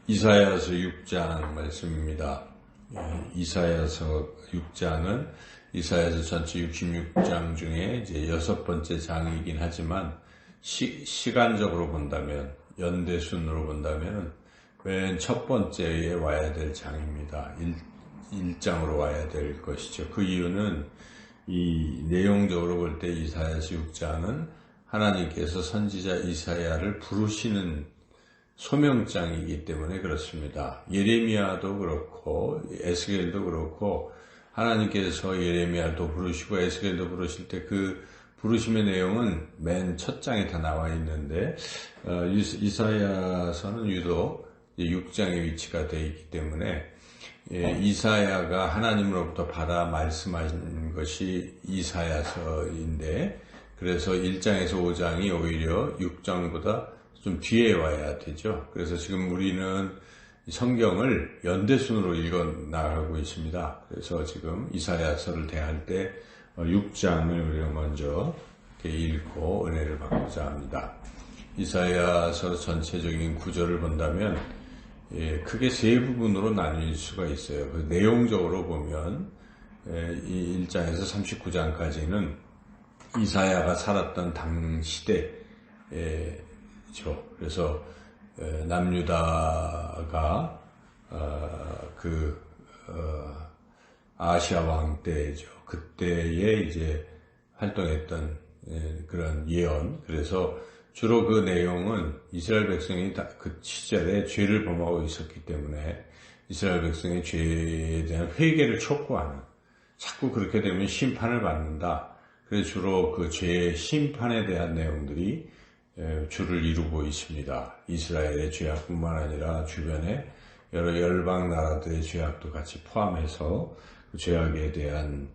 이사야서 6장 말씀입니다. 이사야서 6장은 이사야서 전체 66장 중에 이제 6번째 장이긴 하지만 시간적으로 본다면, 연대순으로 본다면 맨 첫 번째에 와야 될 장입니다. 1장으로 와야 될 것이죠. 그 이유는 이 내용적으로 볼 때 이사야서 6장은 하나님께서 선지자 이사야를 부르시는 소명장이기 때문에 그렇습니다. 예레미야도 그렇고 에스겔도 그렇고 하나님께서 예레미야도 부르시고 에스겔도 부르실 때 그 부르심의 내용은 맨 첫 장에 다 나와 있는데 이사야서는 유독 6장의 위치가 되어 있기 때문에 이사야가 하나님으로부터 받아 말씀하신 것이 이사야서인데 그래서 1장에서 5장이 오히려 6장보다 좀 뒤에 와야 되죠. 그래서 지금 우리는 성경을 연대순으로 읽어 나가고 있습니다. 그래서 지금 이사야서를 대할 때 6장을 우리가 먼저 이렇게 읽고 은혜를 받고자 합니다. 이사야서 전체적인 구조를 본다면 크게 세 부분으로 나뉠 수가 있어요. 내용적으로 보면 이 1장에서 39장까지는 이사야가 살았던 당 시대죠. 그래서 남유다가 아시아 왕 때죠. 그때에 이제 활동했던 그런 예언. 그래서 주로 그 내용은 이스라엘 백성이 그 시절에 죄를 범하고 있었기 때문에 이스라엘 백성의 죄에 대한 회개를 촉구하는, 자꾸 그렇게 되면 심판을 받는다. 그래서 주로 그 죄의 심판에 대한 내용들이 주를 이루고 있습니다. 이스라엘의 죄악뿐만 아니라 주변의 여러 열방 나라들의 죄악도 같이 포함해서 그 죄악에 대한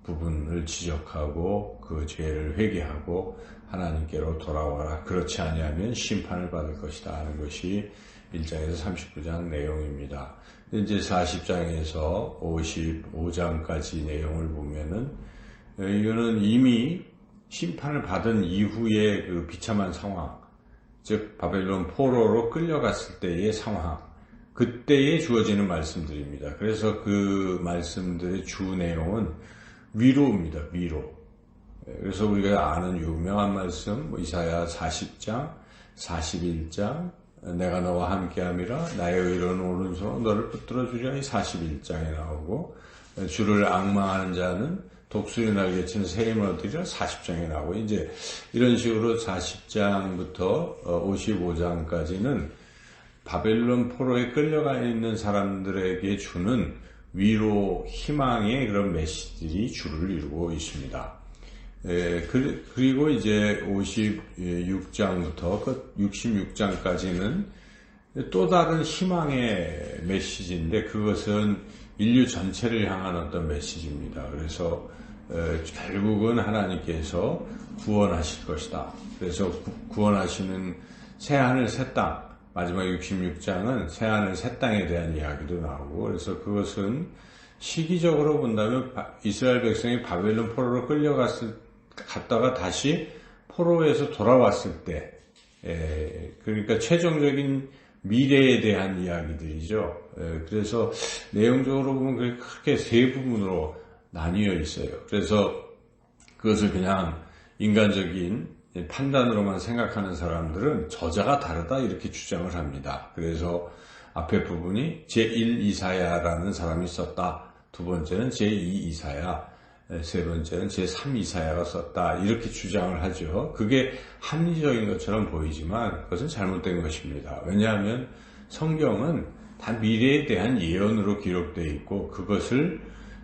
부분을 지적하고 그 죄를 회개하고 하나님께로 돌아와라. 그렇지 아니하면 심판을 받을 것이다 하는 것이 1장에서 39장 내용입니다. 이제 40장에서 55장까지 내용을 보면은 이거는 이미 심판을 받은 이후의 그 비참한 상황, 즉 바벨론 포로로 끌려갔을 때의 상황, 그때에 주어지는 말씀들입니다. 그래서 그 말씀들의 주 내용은 위로입니다. 위로. 그래서 우리가 아는 유명한 말씀, 이사야 40장, 41장, 내가 너와 함께함이라 나의 의로운 오른손 너를 붙들어 주리라. 41장에 나오고, 주를 앙망하는 자는 독수리 날개치는 새 힘을 얻으리라. 40장에 나오고, 이제 이런 식으로 40장부터 55장까지는 바벨론 포로에 끌려가 있는 사람들에게 주는 위로, 희망의 그런 메시지들이 주를 이루고 있습니다. 그리고 이제 56장부터 66장까지는 또 다른 희망의 메시지인데 그것은 인류 전체를 향한 어떤 메시지입니다. 그래서 결국은 하나님께서 구원하실 것이다. 그래서 구원하시는 새하늘 새 땅, 마지막 66장은 새하늘 새 땅에 대한 이야기도 나오고, 그래서 그것은 시기적으로 본다면 이스라엘 백성이 바벨론 포로로 갔다가 다시 포로에서 돌아왔을 때, 그러니까 최종적인 미래에 대한 이야기들이죠. 그래서 내용적으로 보면 크게 세 부분으로 나뉘어 있어요. 그래서 그것을 그냥 인간적인 판단으로만 생각하는 사람들은 저자가 다르다 이렇게 주장을 합니다. 그래서 앞에 부분이 제1 이사야라는 사람이 썼다. 두 번째는 제2 이사야, 세 번째는 제3 이사야가 썼다. 이렇게 주장을 하죠. 그게 합리적인 것처럼 보이지만 그것은 잘못된 것입니다. 왜냐하면 성경은 다 미래에 대한 예언으로 기록되어 있고 그것을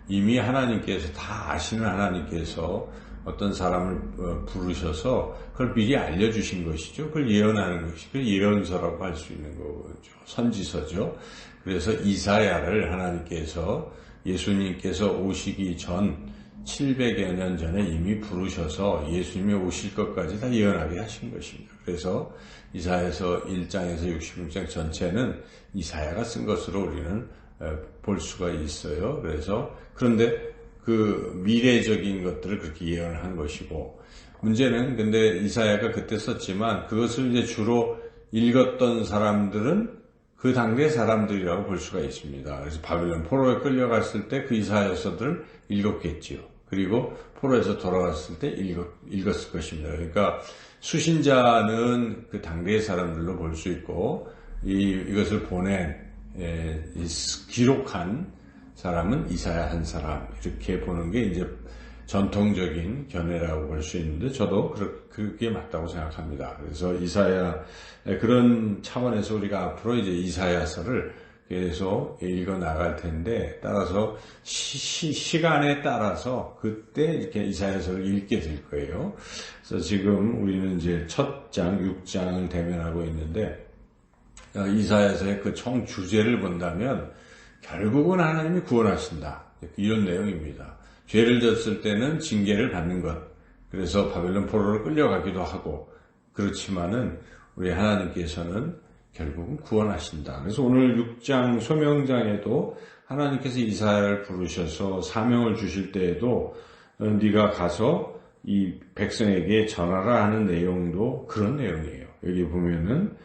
이미 하나님께서 다 아시는 하나님께서 어떤 사람을 부르셔서 그걸 미리 알려주신 것이죠. 그걸 예언하는 것이 그 예언서라고 할 수 있는 거죠. 선지서죠. 그래서 이사야를 하나님께서 예수님께서 오시기 전 700여 년 전에 이미 부르셔서 예수님이 오실 것까지 다 예언하게 하신 것입니다. 그래서 이사야서 1장에서 66장 전체는 이사야가 쓴 것으로 우리는 볼 수가 있어요. 그래서 그런데 그 미래적인 것들을 그렇게 예언을 한 것이고, 문제는 근데 이사야가 그때 썼지만 그것을 이제 주로 읽었던 사람들은 그 당대 사람들이라고 볼 수가 있습니다. 그래서 바빌론 포로에 끌려갔을 때 그 이사야서들을 읽었겠지요. 그리고 포로에서 돌아왔을 때 읽었을 것입니다. 그러니까 수신자는 그 당대의 사람들로 볼 수 있고 이것을 기록한 사람은 이사야 한 사람, 이렇게 보는 게 이제 전통적인 견해라고 볼 수 있는데, 저도 그게 맞다고 생각합니다. 그래서 그런 차원에서 우리가 앞으로 이제 이사야서를 계속 읽어 나갈 텐데, 따라서 시간에 따라서 그때 이렇게 이사야서를 읽게 될 거예요. 그래서 지금 우리는 이제 첫 장, 6장을 대면하고 있는데, 이사야서의 그 총 주제를 본다면 결국은 하나님이 구원하신다, 이런 내용입니다. 죄를 졌을 때는 징계를 받는 것, 그래서 바벨론 포로로 끌려가기도 하고, 그렇지만은 우리 하나님께서는 결국은 구원하신다. 그래서 오늘 6장 소명장에도 하나님께서 이사야를 부르셔서 사명을 주실 때에도 네가 가서 이 백성에게 전하라 하는 내용도 그런 내용이에요. 여기 보면은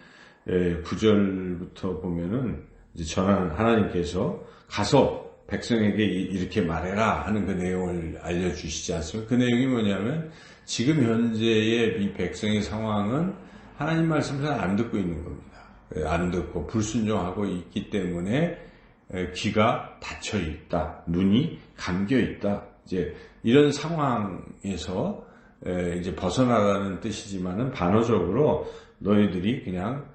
9절부터 보면은 이제 하나님께서 가서 백성에게 이렇게 말해라 하는 그 내용을 알려주시지 않습니까? 그 내용이 뭐냐면 지금 현재의 이 백성의 상황은 하나님 말씀을 안 듣고 있는 겁니다. 안 듣고 불순종하고 있기 때문에 귀가 닫혀 있다, 눈이 감겨 있다. 이제 이런 상황에서 이제 벗어나라는 뜻이지만은 반어적으로 너희들이 그냥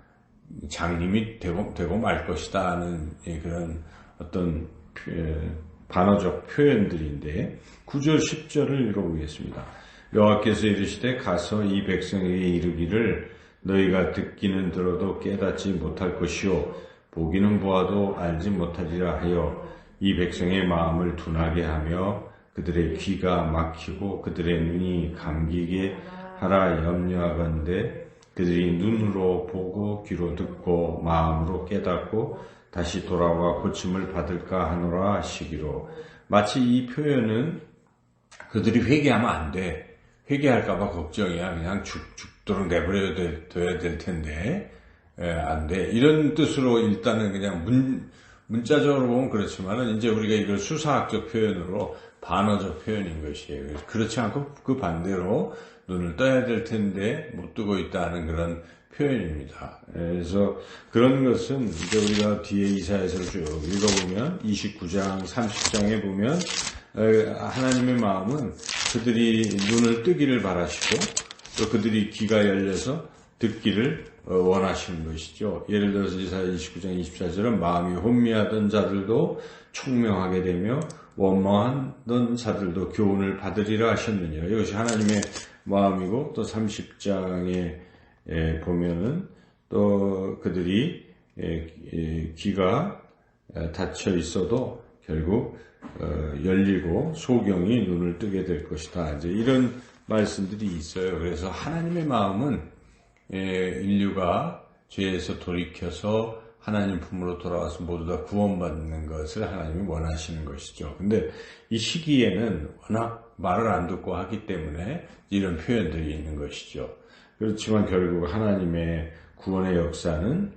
장님이 되고 말 것이다 하는 그런 어떤 반어적 표현들인데, 9절 10절을 읽어보겠습니다. 여호와께서 이르시되 가서 이 백성에게 이르기를 너희가 듣기는 들어도 깨닫지 못할 것이요 보기는 보아도 알지 못하리라 하여 이 백성의 마음을 둔하게 하며 그들의 귀가 막히고 그들의 눈이 감기게 하라 염려하건대 그들이 눈으로 보고 귀로 듣고 마음으로 깨닫고 다시 돌아와 고침을 받을까 하노라 하시기로. 마치 이 표현은 그들이 회개하면 안 돼, 회개할까봐 걱정이야, 그냥 죽도록 내버려둬야 될 텐데 안 돼, 이런 뜻으로 일단은 그냥 문자적으로 보면 그렇지만은 이제 우리가 이걸 수사학적 표현으로 반어적 표현인 것이에요. 그렇지 않고 그 반대로 눈을 떠야 될 텐데 못 뜨고 있다는 그런 표현입니다. 그래서 그런 것은 이제 우리가 뒤에 이사야서를 쭉 읽어보면 29장, 30장에 보면 하나님의 마음은 그들이 눈을 뜨기를 바라시고 또 그들이 귀가 열려서 듣기를 원하시는 것이죠. 예를 들어서 이사야 29장 24절은 마음이 혼미하던 자들도 총명하게 되며 원망하던 자들도 교훈을 받으리라 하셨느니라. 이것이 하나님의 마음이고, 또 30장에 보면은 또 그들이 귀가 닫혀 있어도 결국 열리고 소경이 눈을 뜨게 될 것이다, 이제 이런 말씀들이 있어요. 그래서 하나님의 마음은 인류가 죄에서 돌이켜서 하나님 품으로 돌아와서 모두 다 구원받는 것을 하나님이 원하시는 것이죠. 근데 이 시기에는 워낙 말을 안 듣고 하기 때문에 이런 표현들이 있는 것이죠. 그렇지만 결국 하나님의 구원의 역사는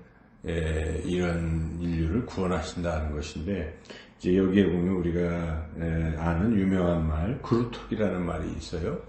이런 인류를 구원하신다는 것인데, 이제 여기에 보면 우리가 아는 유명한 말, 그루터기라는 말이 있어요.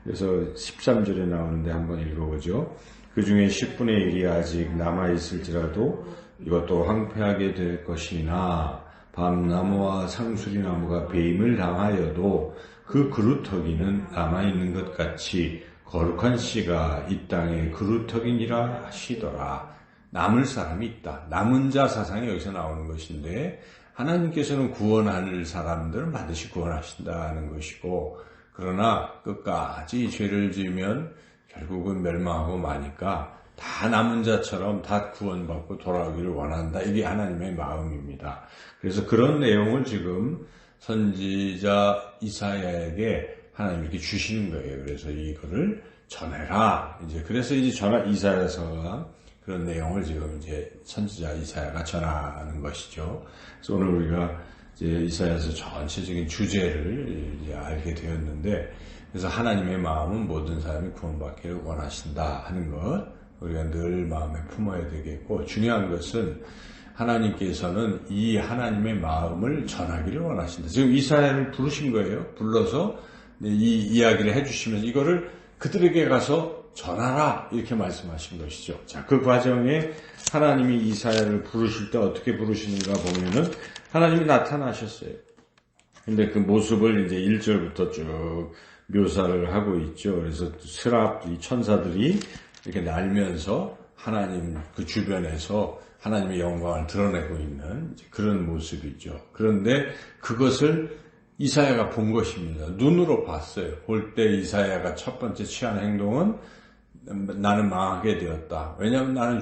그래서 13절에 나오는데 한번 읽어보죠. 그 중에 10분의 1이 아직 남아있을지라도 이것도 황폐하게 될 것이나 밤나무와 상수리나무가 배임을 당하여도 그 그루터기는 남아있는 것 같이 거룩한 씨가 이 땅에 그루터기니라 하시더라. 남을 사람이 있다. 남은 자 사상이 여기서 나오는 것인데, 하나님께서는 구원할 사람들은 반드시 구원하신다는 것이고, 그러나 끝까지 죄를 지으면 결국은 멸망하고 마니까 다 남은 자처럼 다 구원받고 돌아오기를 원한다. 이게 하나님의 마음입니다. 그래서 그런 내용을 지금 선지자 이사야에게 하나님 이렇게 주시는 거예요. 그래서 이거를 전해라. 이제 그래서 이제 이사야서가 그런 내용을 지금 이제 선지자 이사야가 전하는 것이죠. 그래서 오늘 우리가 이제 이사야서 전체적인 주제를 이제 알게 되었는데, 그래서 하나님의 마음은 모든 사람이 구원받기를 원하신다 하는 것, 우리가 늘 마음에 품어야 되겠고, 중요한 것은 하나님께서는 이 하나님의 마음을 전하기를 원하신다. 지금 이사야를 부르신 거예요. 불러서 이 이야기를 해주시면서 이거를 그들에게 가서 전하라 이렇게 말씀하신 것이죠. 자, 그 과정에 하나님이 이사야를 부르실 때 어떻게 부르시는가 보면은 하나님이 나타나셨어요. 근데 그 모습을 이제 1절부터 쭉 묘사를 하고 있죠. 그래서 스랍 이 천사들이 이렇게 날면서 하나님 그 주변에서 하나님의 영광을 드러내고 있는 그런 모습이죠. 그런데 그것을 이사야가 본 것입니다. 눈으로 봤어요. 볼 때 이사야가 첫 번째 취한 행동은 나는 망하게 되었다. 왜냐하면 나는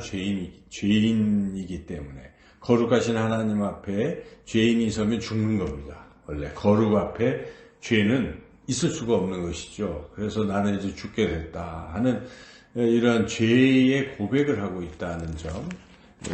죄인이기 때문에. 거룩하신 하나님 앞에 죄인이 서면 죽는 겁니다. 원래 거룩 앞에 죄는 있을 수가 없는 것이죠. 그래서 나는 이제 죽게 됐다 하는 이런 죄의 고백을 하고 있다는 점,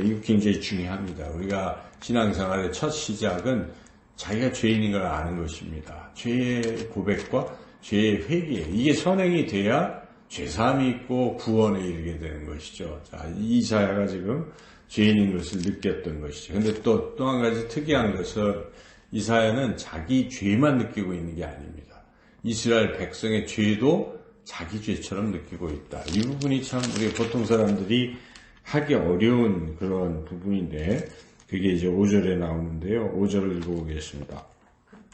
이거 굉장히 중요합니다. 우리가 신앙생활의 첫 시작은 자기가 죄인인 걸 아는 것입니다. 죄의 고백과 죄의 회개, 이게 선행이 돼야 죄사함이 있고 구원에 이르게 되는 것이죠. 자, 이사야가 지금 죄인인 것을 느꼈던 것이죠. 근데 또 한 가지 특이한 것은 이사야는 자기 죄만 느끼고 있는 게 아닙니다. 이스라엘 백성의 죄도 자기 죄처럼 느끼고 있다. 이 부분이 참 우리 보통 사람들이 하기 어려운 그런 부분인데, 그게 이제 5절에 나오는데요. 5절을 읽어보겠습니다.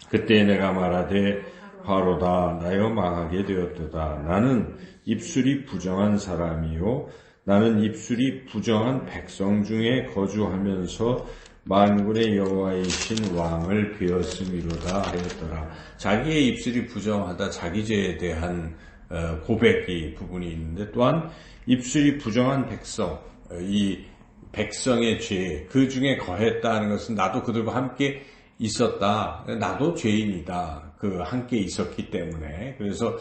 그때 내가 말하되 화로다 나여 망하게 되었도다. 나는 입술이 부정한 사람이요 나는 입술이 부정한 백성 중에 거주하면서 만군의 여호와이신 왕을 배웠음이로다 하였더라. 자기의 입술이 부정하다, 자기 죄에 대한 고백이 부분이 있는데, 또한 입술이 부정한 백성, 이 백성의 죄, 그 중에 거했다는 것은 나도 그들과 함께 있었다. 나도 죄인이다. 그 함께 있었기 때문에. 그래서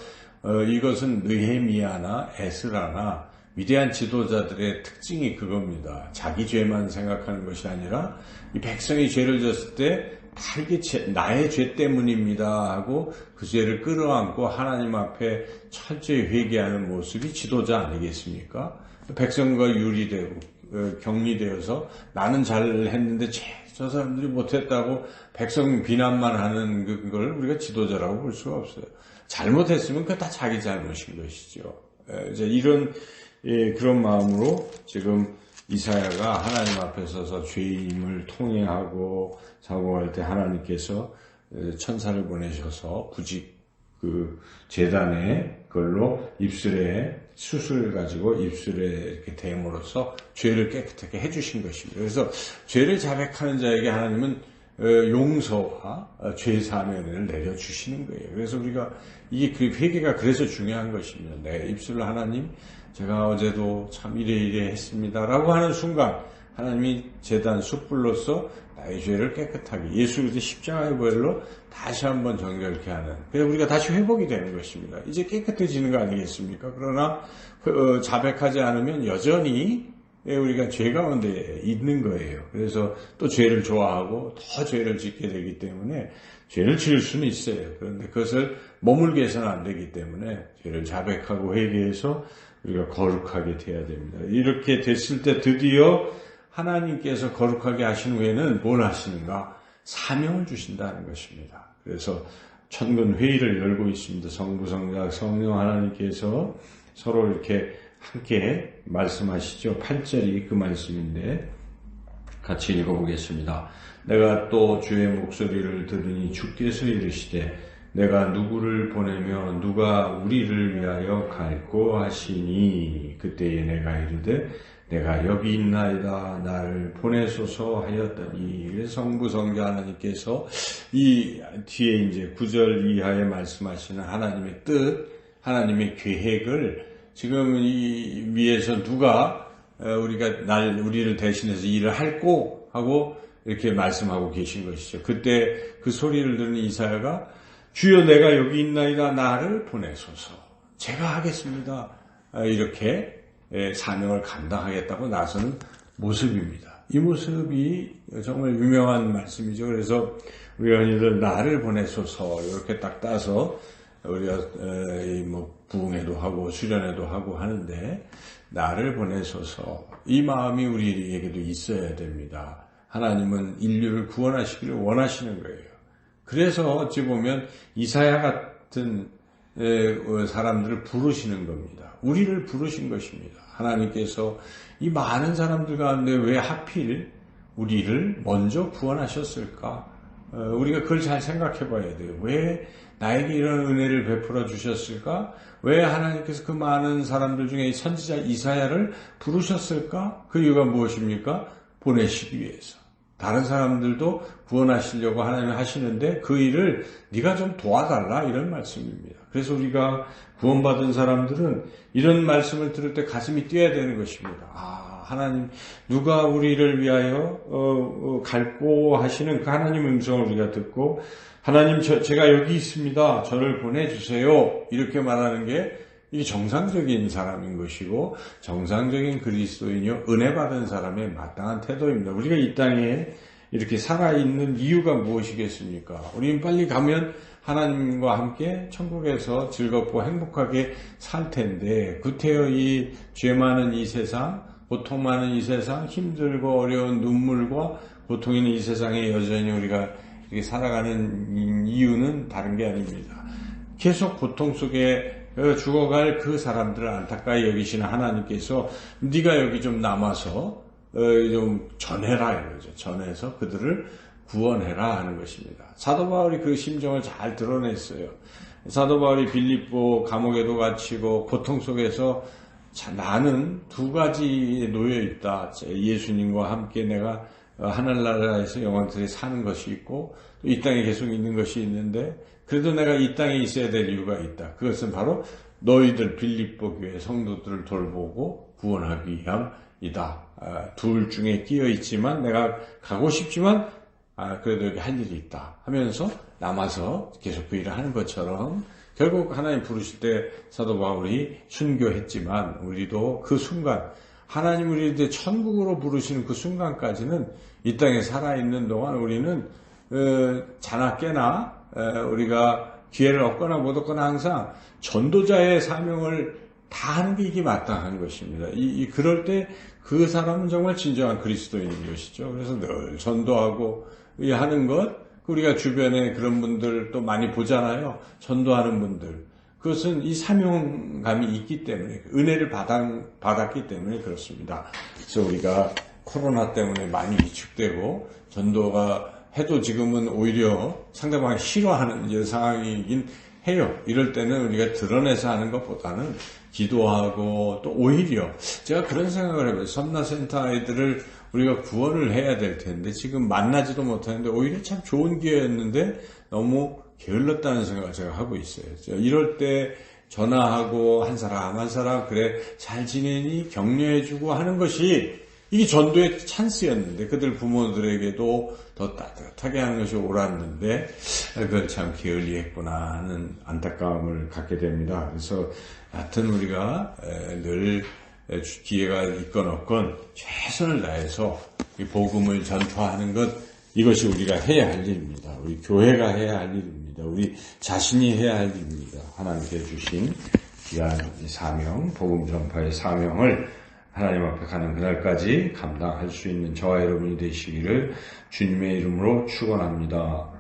이것은 느헤미야나 에스라나 위대한 지도자들의 특징이 그겁니다. 자기 죄만 생각하는 것이 아니라 이 백성이 죄를 졌을 때 다 이게 나의 죄 때문입니다 하고 그 죄를 끌어안고 하나님 앞에 철저히 회개하는 모습이 지도자 아니겠습니까? 백성과 유리되고 격리되어서 나는 잘했는데 저 사람들이 못했다고 백성 비난만 하는 그걸 우리가 지도자라고 볼 수가 없어요. 잘못했으면 그거 다 자기 잘못인 것이죠. 이제 이런 그런 마음으로 지금 이사야가 하나님 앞에 서서 죄임을 통회하고 사고할 때 하나님께서 천사를 보내셔서 부직 그 제단에 그걸로 입술에 수술을 가지고 입술에 이렇게 댐으로써 죄를 깨끗하게 해주신 것입니다. 그래서 죄를 자백하는 자에게 하나님은 용서와 죄 사함의 은혜를 내려주시는 거예요. 그래서 우리가 이게 그 회개가 그래서 중요한 것입니다. 내 입술로 하나님 제가 어제도 참 이래 했습니다라고 하는 순간 하나님이 제단 숯불로서 나의 죄를 깨끗하게 예수 그리스도의 십자가의 보혈로 다시 한번 정결케 하는, 그래서 우리가 다시 회복이 되는 것입니다. 이제 깨끗해지는 거 아니겠습니까? 그러나 자백하지 않으면 여전히 우리가 죄 가운데 있는 거예요. 그래서 또 죄를 좋아하고 더 죄를 짓게 되기 때문에 죄를 지을 수는 있어요. 그런데 그것을 머물게 해서는 안 되기 때문에 죄를 자백하고 회개해서 우리가 거룩하게 돼야 됩니다. 이렇게 됐을 때 드디어 하나님께서 거룩하게 하신 후에는 뭘 하시는가? 사명을 주신다는 것입니다. 그래서 천군 회의를 열고 있습니다. 성부, 성자, 성령 하나님께서 서로 이렇게 함께 말씀하시죠. 8절이 그 말씀인데 같이 읽어보겠습니다. 내가 또 주의 목소리를 들으니 주께서 이르시되 내가 누구를 보내며 누가 우리를 위하여 갈꼬 하시니 그때에 내가 이르되 내가 여기 있나이다 나를 보내소서 하였더니. 성부 성자 하나님께서 이 뒤에 이제 9절 이하에 말씀하시는 하나님의 뜻, 하나님의 계획을 지금 이 위에서 누가 우리를 대신해서 일을 할꼬 하고 이렇게 말씀하고 계신 것이죠. 그때 그 소리를 듣는 이사야가 주여 내가 여기 있나이다 나를 보내소서, 제가 하겠습니다, 이렇게 사명을 감당하겠다고 나서는 모습입니다. 이 모습이 정말 유명한 말씀이죠. 그래서 우리가 흔히들 나를 보내소서 이렇게 딱 따서 우리가 부흥회도 하고 수련회도 하고 하는데 나를 보내소서, 이 마음이 우리에게도 있어야 됩니다. 하나님은 인류를 구원하시기를 원하시는 거예요. 그래서 어찌 보면 이사야 같은 사람들을 부르시는 겁니다. 우리를 부르신 것입니다. 하나님께서 이 많은 사람들 가운데 왜 하필 우리를 먼저 구원하셨을까? 우리가 그걸 잘 생각해 봐야 돼요. 왜 나에게 이런 은혜를 베풀어 주셨을까? 왜 하나님께서 그 많은 사람들 중에 선지자 이사야를 부르셨을까? 그 이유가 무엇입니까? 보내시기 위해서. 다른 사람들도 구원하시려고 하나님이 하시는데 그 일을 네가 좀 도와달라 이런 말씀입니다. 그래서 우리가 구원받은 사람들은 이런 말씀을 들을 때 가슴이 뛰어야 되는 것입니다. 하나님 누가 우리를 위하여 갈고 하시는 그 하나님 음성을 우리가 듣고 하나님 제가 여기 있습니다. 저를 보내주세요. 이렇게 말하는 게 이게 정상적인 사람인 것이고 정상적인 그리스도인이요 은혜 받은 사람의 마땅한 태도입니다. 우리가 이 땅에 이렇게 살아있는 이유가 무엇이겠습니까? 우리는 빨리 가면 하나님과 함께 천국에서 즐겁고 행복하게 살 텐데 구태여 이 죄 많은 이 세상, 고통 많은 이 세상, 힘들고 어려운 눈물과 고통 있는 이 세상에 여전히 우리가 이렇게 살아가는 이유는 다른 게 아닙니다. 계속 고통 속에 죽어갈 그 사람들을 안타까이 여기시는 하나님께서 네가 여기 좀 남아서 좀 전해라 이거죠. 전해서 그들을 구원해라 하는 것입니다. 사도 바울이 그 심정을 잘 드러냈어요. 사도 바울이 빌립보 감옥에도 갇히고 고통 속에서 나는 두 가지에 놓여 있다. 예수님과 함께 내가 하늘나라에서 영원토록 사는 것이 있고 또 이 땅에 계속 있는 것이 있는데 그래도 내가 이 땅에 있어야 될 이유가 있다. 그것은 바로 너희들 빌립보 교회 성도들을 돌보고 구원하기 위함이다. 둘 중에 끼어 있지만 내가 가고 싶지만 그래도 여기 할 일이 있다 하면서 남아서 계속 그 일을 하는 것처럼 결국 하나님 부르실 때 사도 바울이 순교했지만 우리도 그 순간 하나님 우리를 천국으로 부르시는 그 순간까지는 이 땅에 살아있는 동안 우리는 자나 깨나 우리가 기회를 얻거나 못 얻거나 항상 전도자의 사명을 다 하는 게 이게 마땅한 것입니다. 그럴 때 그 사람은 정말 진정한 그리스도인인 것이죠. 그래서 늘 전도하고 하는 것, 우리가 주변에 그런 분들 또 많이 보잖아요. 전도하는 분들. 그것은 이 사명감이 있기 때문에, 은혜를 받았기 때문에 그렇습니다. 그래서 우리가 코로나 때문에 많이 위축되고 전도가 해도 지금은 오히려 상대방이 싫어하는 이제 상황이긴 해요. 이럴 때는 우리가 드러내서 하는 것보다는 기도하고 또 오히려 제가 그런 생각을 해봐요. 섬나센터 아이들을 우리가 구원을 해야 될 텐데 지금 만나지도 못하는데 오히려 참 좋은 기회였는데 너무 게을렀다는 생각을 제가 하고 있어요. 이럴 때 전화하고 한 사람 그래 잘 지내니 격려해주고 하는 것이 이게 전도의 찬스였는데 그들 부모들에게도 더 따뜻하게 하는 것이 옳았는데 그걸 참 게을리했구나 하는 안타까움을 갖게 됩니다. 그래서 하여튼 우리가 늘 기회가 있건 없건 최선을 다해서 이 복음을 전파하는 것 이것이 우리가 해야 할 일입니다. 우리 교회가 해야 할 일입니다. 우리 자신이 해야 할 일입니다. 하나님께 주신 귀한 사명, 복음 전파의 사명을 하나님 앞에 가는 그날까지 감당할 수 있는 저와 여러분이 되시기를 주님의 이름으로 축원합니다.